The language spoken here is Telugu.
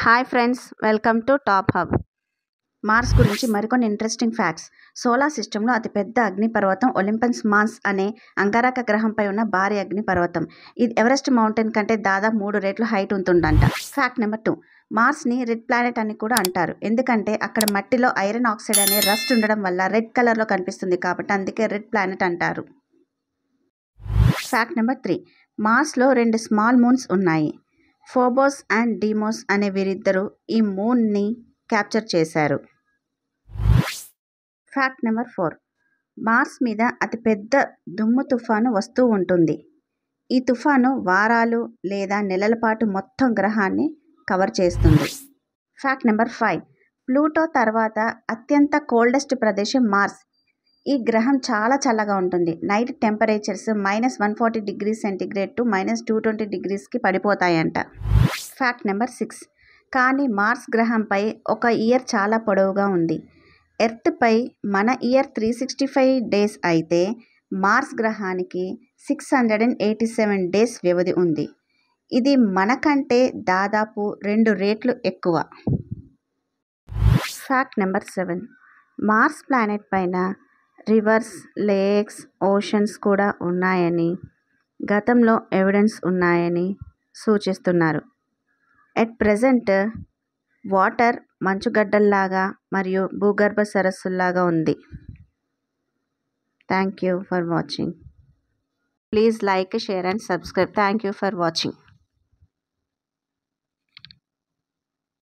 Hi friends, welcome to Top Hub. Mars గురించి మరికొన్ని ఇంట్రెస్టింగ్ ఫ్యాక్ట్స్. సోలార్ సిస్టంలో అతిపెద్ద అగ్నిపర్వతం ఒలింపస్ మాన్స్ అనే అంగారక గ్రహంపై ఉన్న భారీ అగ్నిపర్వతం. ఇది ఎవరెస్ట్ మౌంటైన్ కంటే దాదాపు 3 రెట్లు హైట్ ఉంటుందంట. Fact number 2. మార్స్ని రెడ్ ప్లానెట్ అని కూడా అంటారు. ఎందుకంటే అక్కడ మట్టిలో ఐరన్ ఆక్సైడ్ అనే రస్ట్ ఉండడం వల్ల రెడ్ కలర్లో కనిపిస్తుంది కాబట్టి అందుకే రెడ్ ప్లానెట్ అంటారు. Fact number 3. మార్స్లో 2 స్మాల్ మూన్స్ ఉన్నాయి. ఫోబోస్ అండ్ డీమోస్ అనే వీరిద్దరూ ఈ మూన్ని క్యాప్చర్ చేశారు. Fact number 4. మార్స్ మీద అతిపెద్ద దుమ్ము తుఫాను వస్తూ ఉంటుంది. ఈ తుఫాను వారాలు లేదా నెలల పాటు మొత్తం గ్రహాన్ని కవర్ చేస్తుంది. Fact number 5. ప్లూటో తర్వాత అత్యంత కోల్డెస్ట్ ప్రదేశం మార్స్. ఈ గ్రహం చాలా చల్లగా ఉంటుంది. నైట్ టెంపరేచర్స్ -140°C టు -220°కి పడిపోతాయంట. Fact number 6. కానీ మార్స్ గ్రహంపై ఒక ఇయర్ చాలా పొడవుగా ఉంది. ఎర్త్పై మన ఇయర్ 365 డేస్ అయితే మార్స్ గ్రహానికి 687 డేస్ వ్యవధి ఉంది. ఇది మనకంటే దాదాపు 2 రెట్లు ఎక్కువ. Fact number 7. మార్స్ ప్లానెట్ పైన రివర్స్, లేక్స్, ఓషన్స్ కూడా ఉన్నాయని, గతంలో ఎవిడెన్స్ ఉన్నాయని సూచిస్తున్నారు. ఎట్ ప్రెజెంట్ వాటర్ మంచుగడ్డల్లాగా మరియు భూగర్భ సరస్సుల్లాగా ఉంది. Thank you for watching. Please like, share and subscribe. Thank you for watching.